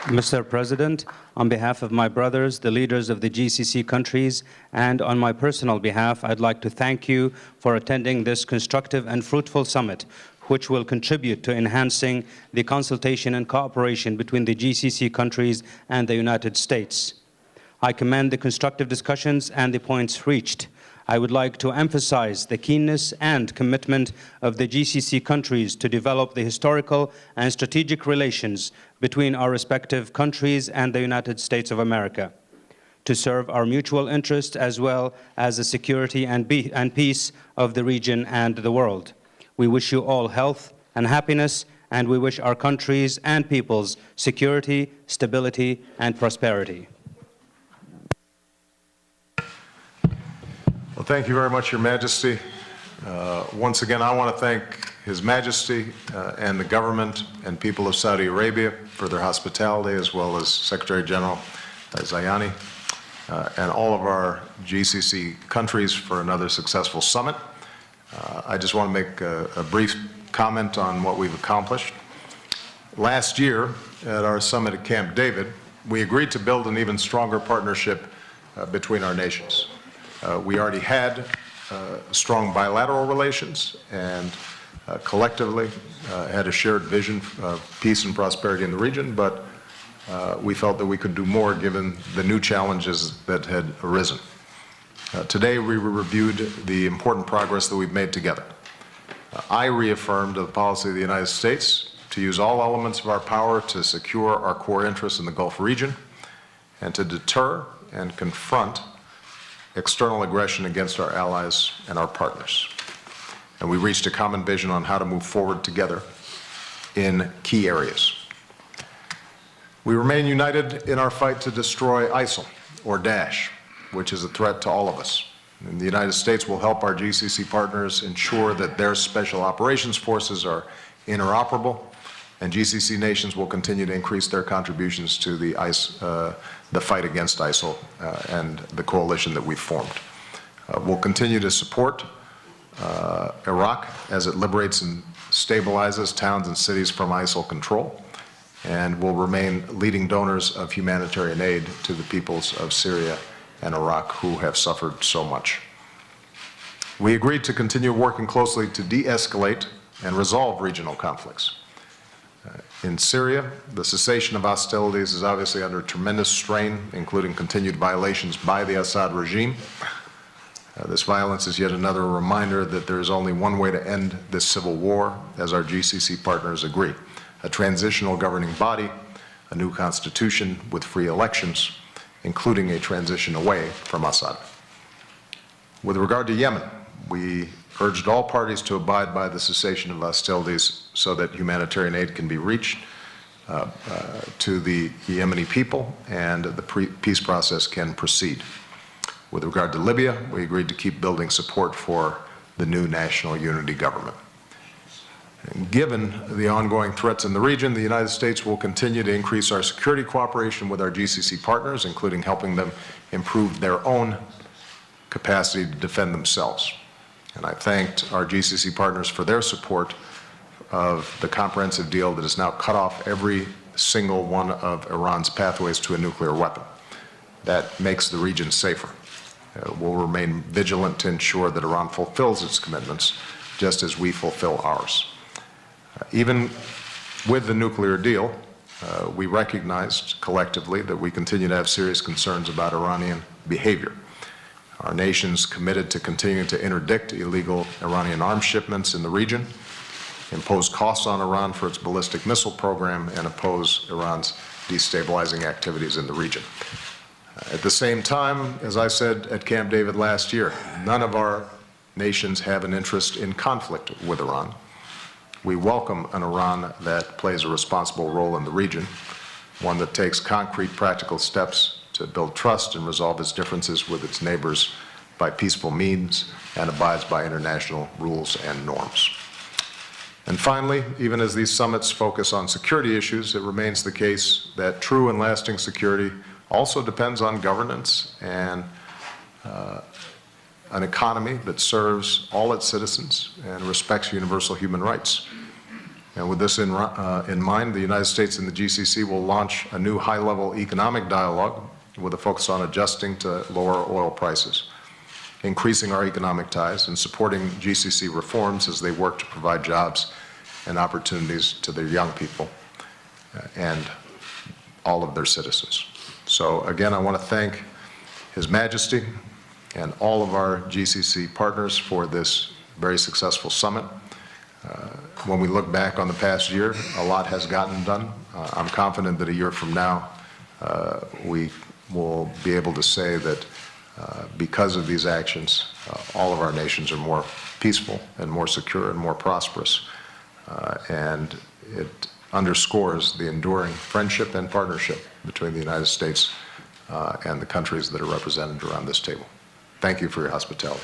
Mr. President, on behalf of my brothers, the leaders of the GCC countries, and on my personal behalf, I'd like to thank you for attending this constructive and fruitful summit, which will contribute to enhancing the consultation and cooperation between the GCC countries and the United States. I commend the constructive discussions and the points reached. I would like to emphasize the keenness and commitment of the GCC countries to develop the historical and strategic relations between our respective countries and the United States of America, to serve our mutual interests as well as the security and peace of the region and the world. We wish you all health and happiness, and we wish our countries and peoples security, stability, and prosperity. Well, thank you very much, Your Majesty. Once again, I want to thank His Majesty and the government and people of Saudi Arabia for their hospitality, as well as Secretary General Zayani and all of our GCC countries for another successful summit. I just want to make a brief comment on what we've accomplished. Last year, at our summit at Camp David, we agreed to build an even stronger partnership between our nations. We already had strong bilateral relations and collectively had a shared vision of peace and prosperity in the region, but we felt that we could do more given the new challenges that had arisen. Today we reviewed the important progress that we've made together. I reaffirmed the policy of the United States to use all elements of our power to secure our core interests in the Gulf region and to deter and confront external aggression against our allies and our partners. And we reached a common vision on how to move forward together in key areas. We remain united in our fight to destroy ISIL, or Daesh, which is a threat to all of us. And the United States will help our GCC partners ensure that their special operations forces are interoperable, and GCC nations will continue to increase their contributions to the fight against ISIL and the coalition that we've formed. We'll continue to support Iraq as it liberates and stabilizes towns and cities from ISIL control, and will remain leading donors of humanitarian aid to the peoples of Syria and Iraq who have suffered so much. We agreed to continue working closely to de-escalate and resolve regional conflicts. In Syria, the cessation of hostilities is obviously under tremendous strain, including continued violations by the Assad regime. This violence is yet another reminder that there is only one way to end this civil war, as our GCC partners agree: a transitional governing body, a new constitution with free elections, including a transition away from Assad. With regard to Yemen, we urged all parties to abide by the cessation of hostilities so that humanitarian aid can be reached to the Yemeni people and the peace process can proceed. With regard to Libya, we agreed to keep building support for the new national unity government. And given the ongoing threats in the region, the United States will continue to increase our security cooperation with our GCC partners, including helping them improve their own capacity to defend themselves. And I thanked our GCC partners for their support of the comprehensive deal that has now cut off every single one of Iran's pathways to a nuclear weapon. That makes the region safer. We'll remain vigilant to ensure that Iran fulfills its commitments, just as we fulfill ours. Even with the nuclear deal, we recognized collectively that we continue to have serious concerns about Iranian behavior. Our nation's committed to continuing to interdict illegal Iranian arms shipments in the region, impose costs on Iran for its ballistic missile program, and oppose Iran's destabilizing activities in the region. At the same time, as I said at Camp David last year, none of our nations have an interest in conflict with Iran. We welcome an Iran that plays a responsible role in the region, one that takes concrete, practical steps to build trust and resolve its differences with its neighbors by peaceful means and abides by international rules and norms. And finally, even as these summits focus on security issues, it remains the case that true and lasting security also depends on governance and an economy that serves all its citizens and respects universal human rights. And with this in mind, the United States and the GCC will launch a new high-level economic dialogue with a focus on adjusting to lower oil prices, increasing our economic ties, and supporting GCC reforms as they work to provide jobs and opportunities to their young people and all of their citizens. So again, I want to thank His Majesty and all of our GCC partners for this very successful summit. When we look back on the past year, a lot has gotten done. I'm confident that a year from now, we will be able to say that because of these actions, all of our nations are more peaceful and more secure and more prosperous. And it underscores the enduring friendship and partnership between the United States and the countries that are represented around this table. Thank you for your hospitality.